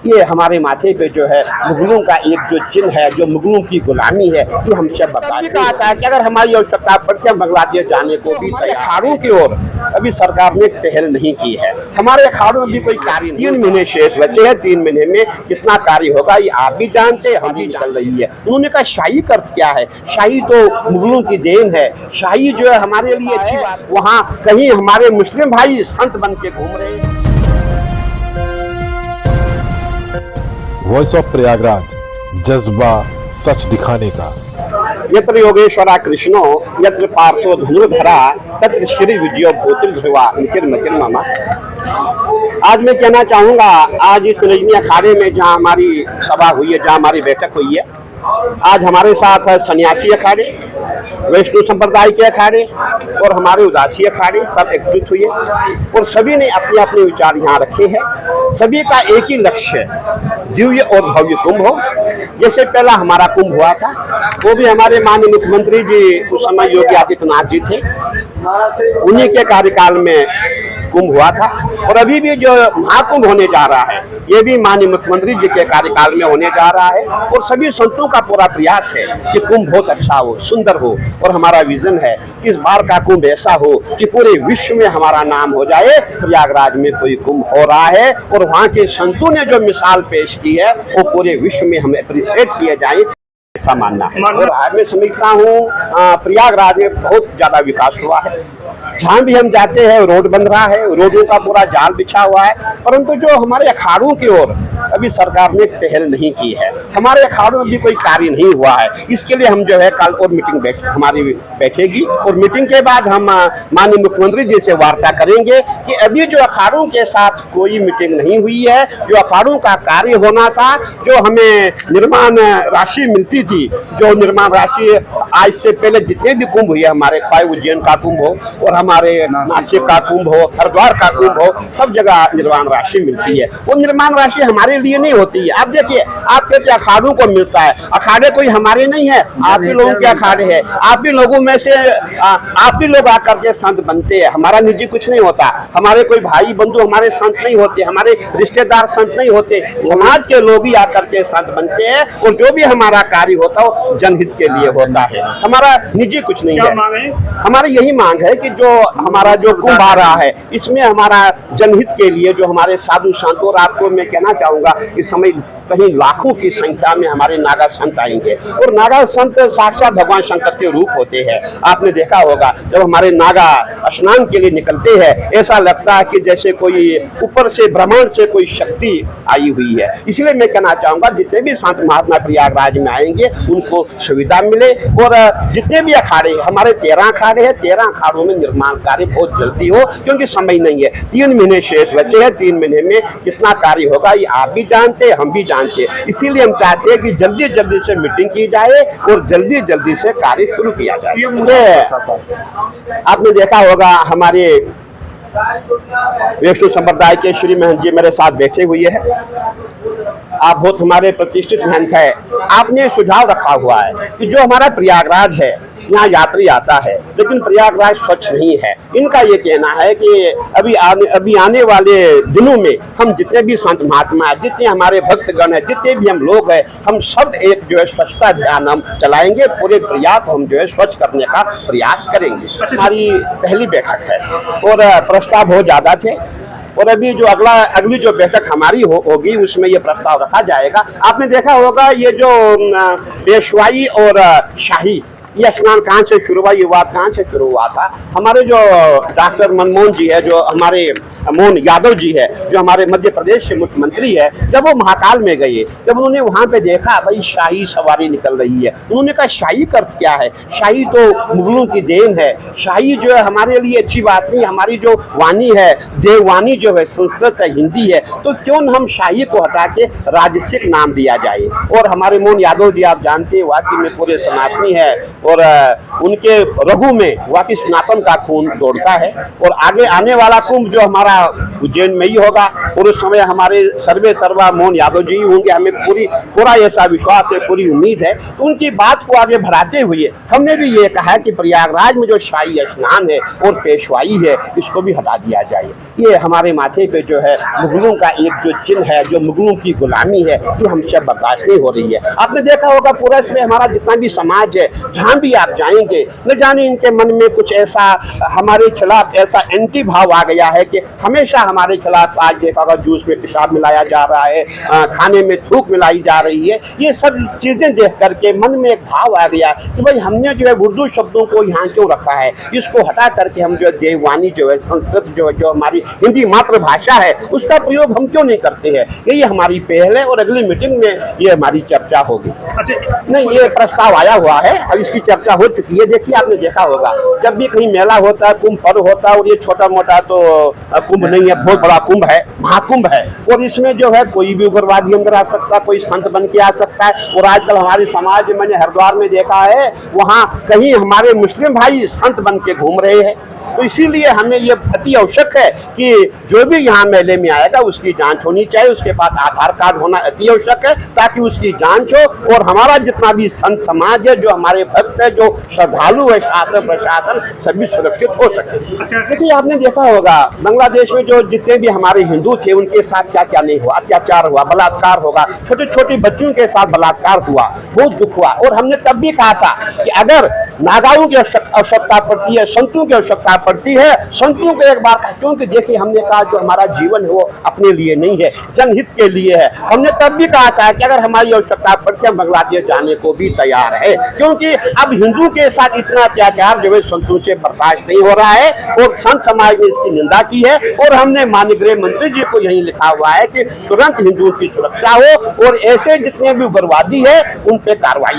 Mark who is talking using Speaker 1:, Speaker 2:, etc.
Speaker 1: ये हमारे माथे पे जो है मुगलों का एक जो चिन्ह है, जो मुगलों की गुलामी है, ये हमसे बर्दाश्त कहा था कि अगर हमारी आवश्यकता पड़ती है बांग्लादेश जाने को भी अखाड़ों की ओर अभी सरकार ने पहल नहीं की है। हमारे अखाड़ों में भी कोई कार्य 3 महीने शेष बचे हैं। 3 महीने में कितना कार्य होगा ये आप भी जानते हैं, हम भी चल रही है। उन्होंने कहा शाही का अर्थ क्या है? शाही तो मुगलों की देन है। शाही जो है हमारे लिए अच्छी बात, वहाँ कहीं हमारे मुस्लिम भाई संत बन के घूम रहे हैं।
Speaker 2: वॉइस ऑफ प्रयागराज, जज्बा सच दिखाने का।
Speaker 1: यत्र योगेश्वरा कृष्णो यत्र पार्थो धनुर्धरा तत्र श्री विजयो भूतिल ध्रुवा निकिर मकिर मामा। आज मैं कहना चाहूँगा, आज इस रजनी अखाड़े में जहाँ हमारी सभा हुई है, जहाँ हमारी बैठक हुई है, आज हमारे साथ सन्यासी अखाड़े, वैष्णव संप्रदाय के अखाड़े और हमारे उदासी अखाड़े सब एकत्रित हुए और सभी ने अपने अपने विचार यहाँ रखे हैं। सभी का एक ही लक्ष्य दिव्य और भव्य कुंभ हो। जैसे पहला हमारा कुंभ हुआ था, वो भी हमारे माननीय मुख्यमंत्री जी उस समय योगी आदित्यनाथ जी थे, उन्हीं के कार्यकाल में कुंभ हुआ था। और अभी भी जो महाकुंभ होने जा रहा है, ये भी माननीय मुख्यमंत्री जी के कार्यकाल में होने जा रहा है। और सभी संतों का पूरा प्रयास है कि कुंभ बहुत अच्छा हो, सुंदर हो। और हमारा विजन है कि इस बार का कुंभ ऐसा हो कि पूरे विश्व में हमारा नाम हो जाए, प्रयागराज में कोई कुंभ हो रहा है और वहाँ के संतों ने जो मिसाल पेश की है वो पूरे विश्व में हमें अप्रिशिएट किए जाए, ऐसा मानना है। और आज मैं समझता हूँ प्रयागराज में बहुत ज्यादा विकास हुआ है। जहाँ भी हम जाते हैं रोड बन रहा है, रोडों का पूरा जाल बिछा हुआ है, परंतु जो हमारे अखाड़ों की ओर अभी सरकार ने पहल नहीं की है। हमारे अखाड़ों में भी कोई कार्य नहीं हुआ है। इसके लिए हम जो है कल और मीटिंग हमारी बैठेगी और मीटिंग के बाद हम माननीय मुख्यमंत्री जी से वार्ता करेंगे कि अभी जो अखाड़ों के साथ कोई मीटिंग नहीं हुई है, जो अखाड़ों का कार्य होना था, जो हमें निर्माण राशि मिलती थी, जो निर्माण राशि आज से पहले जितने भी कुंभ हुए, हमारे उज्जैन का कुंभ हो और हमारे नासिक का कुंभ हो, हरिद्वार का कुंभ हो, सब जगह निर्माण राशि मिलती है। वो निर्माण राशि हमारे लिए नहीं होती है। आप देखिए, आपके अखाड़ों को मिलता है, अखाड़े कोई हमारे नहीं है, आप ही लोगों के अखाड़े हैं। आप ही लोगों में से आप ही लोग आकर के संत बनते हैं। हमारा निजी कुछ नहीं होता, हमारे कोई भाई बंधु हमारे संत नहीं होते, हमारे रिश्तेदार संत नहीं होते, समाज के लोग ही आकर के संत बनते हैं। और जो भी हमारा कार्य होता है जनहित के लिए होता है, हमारा निजी कुछ नहीं है। हमारी यही मांग है कि जो हमारा जो कुंभ आ रहा है, इसमें हमारा जनहित के लिए जो हमारे साधु संत, और आपको मैं कहना चाहूंगा इस समय कहीं लाखों की संख्या में हमारे नागा संत आएंगे। और नागा संत साक्षात भगवान शंकर के रूप होते हैं। आपने देखा होगा जब हमारे नागा स्नान के लिए निकलते हैं, ऐसा लगता है कि जैसे कोई ऊपर से ब्रह्मांड से कोई शक्ति आई हुई है। इसलिए मैं कहना चाहूंगा जितने भी संत महात्मा प्रयागराज में आएंगे उनको सुविधा मिले। और जितने भी अखाड़े, हमारे 13 अखाड़े हैं, 13 अखाड़ों में निर्माण कार्य बहुत जल्दी हो, क्योंकि समय नहीं है। 3 महीने शेष बचे हैं। 3 महीने में कितना कार्य होगा ये आप भी जानते हैं, हम भी जानते हैं। इसीलिए हम चाहते हैं कि जल्दी जल्दी से मीटिंग की जाए और जल्दी जल्दी से कार्य शुरू किया जाए। आपने देखा होगा हमारे वैष्णव संप्रदाय के श्री महंत जी मेरे साथ बैठे हुए हैं। आप बहुत हमारे प्रतिष्ठित महंत है। आपने सुझाव रखा हुआ है कि जो हमारा प्रयागराज है, यहाँ यात्री आता है लेकिन प्रयागराज स्वच्छ नहीं है। इनका ये कहना है कि अभी आने वाले दिनों में हम जितने भी संत महात्मा हैं, जितने हमारे भक्तगण हैं, जितने भी हम लोग हैं, हम सब एक जो है स्वच्छता अभियान हम चलाएंगे। पूरे प्रयाग को हम जो है स्वच्छ करने का प्रयास करेंगे। हमारी पहली बैठक है और प्रस्ताव बहुत ज्यादा थे। और अभी जो अगली जो बैठक हमारी होगी उसमें ये प्रस्ताव रखा जाएगा। आपने देखा होगा ये जो पेशवाई और शाही, ये स्नान कहाँ से शुरू हुआ, ये बात कहाँ से शुरू हुआ था? हमारे जो डॉक्टर मनमोहन जी है, जो हमारे मोहन यादव जी है, जो हमारे मध्य प्रदेश के मुख्यमंत्री है, जब वो महाकाल में गए, जब उन्होंने वहाँ पे देखा भाई शाही सवारी निकल रही है, उन्होंने कहा शाही का अर्थ क्या है? शाही तो मुगलों की देन है। शाही जो है हमारे लिए अच्छी बात नहीं। हमारी जो वाणी है, देववाणी जो है, संस्कृत है, हिंदी है, तो क्यों हम शाही को हटा के राजसिक नाम दिया जाए? और हमारे मोहन यादव जी आप जानते हैं वाकई में पूरे सनातनी है और उनके रगू में वाकई सनातन का खून दौड़ता है। और आगे आने वाला कुंभ जो हमारा उज्जैन में ही होगा, और उस समय हमारे सर्वे सर्वा मोहन यादव जी होंगे, हमें पूरा ऐसा विश्वास है, पूरी उम्मीद है। तो उनकी बात को आगे बढ़ाते हुए हमने भी ये कहा कि प्रयागराज में जो शाही स्नान है और पेशवाई है, इसको भी हटा दिया जाए। ये हमारे माथे पे जो है मुगलों का एक जो चिन्ह है, जो मुगलों की गुलामी है, ये हमसे बर्दाश्त नहीं हो रही है। आपने देखा होगा पूरा इसमें हमारा जितना भी समाज है, जहाँ भी आप जाएंगे, न जाने इनके मन में कुछ ऐसा हमारे खिलाफ ऐसा एंटी भाव आ गया है कि हमेशा हमारे खिलाफ, आज देखा होगा जूस में पेशाब मिलाया जा रहा है, खाने में थूक मिलाई जा रही है। ये सब चीजें देख करके मन में एक भाव आ गया कि भाई हमने जो है उर्दू शब्दों को यहाँ क्यों रखा है, इसको हटा करके हम जो है देववाणी जो है, संस्कृत जो हमारी हिंदी मातृभाषा है, उसका प्रयोग हम क्यों नहीं करते हैं। यही हमारी पहल है और अगली मीटिंग में ये हमारी चर्चा होगी। नहीं, ये प्रस्ताव आया हुआ है, अब इसकी चर्चा हो चुकी है। देखिए, आपने देखा होगा जब भी कहीं मेला होता है, कुंभ पर्व होता है, और ये छोटा मोटा तो कुंभ नहीं है, बहुत बड़ा कुंभ है, महाकुंभ है, और इसमें जो है कोई भी उग्रवादी अंदर आ सकता है, कोई संत बन के आ सकता है। और आजकल हमारे समाज में मैंने हरिद्वार में देखा है, वहाँ कहीं हमारे मुस्लिम भाई संत बन के घूम रहे हैं। तो इसीलिए हमें ये अति आवश्यक है कि जो भी यहाँ मेले में आएगा उसकी जांच होनी चाहिए, उसके पास आधार कार्ड होना अति आवश्यक है, ताकि उसकी जांच हो और हमारा जितना भी संत समाज है, जो हमारे भक्त है, जो श्रद्धालु है, शासन प्रशासन सभी सुरक्षित हो सके। देखिए, आपने देखा होगा बांग्लादेश में जो जितने भी हमारे हिंदू थे, उनके साथ क्या क्या नहीं हुआ, अत्याचार हुआ, बलात्कार होगा, छोटे छोटे बच्चों के साथ बलात्कार हुआ, बहुत दुख हुआ। और हमने तब भी कहा था कि अगर नागाओं की आवश्यकता पड़ती है, संतों की आवश्यकता पड़ती है, संतों को एक बार, क्योंकि देखिए हमने कहा जो हमारा जीवन है वो अपने लिए नहीं है, जनहित के लिए है। हमने तब भी कहा था कि अगर हमारी आवश्यकता पड़ती है, हम बांग्लादेश जाने को भी तैयार है, क्योंकि अब हिंदू के साथ इतना अत्याचार जो है संतों से बर्दाश्त नहीं हो रहा है, और संत समाज ने इसकी निंदा की है। और हमने माननीय गृह मंत्री जी को यही लिखा हुआ है कि तुरंत हिंदुओं की सुरक्षा हो और ऐसे जितने भी उग्रवादी है उन पे कार्रवाई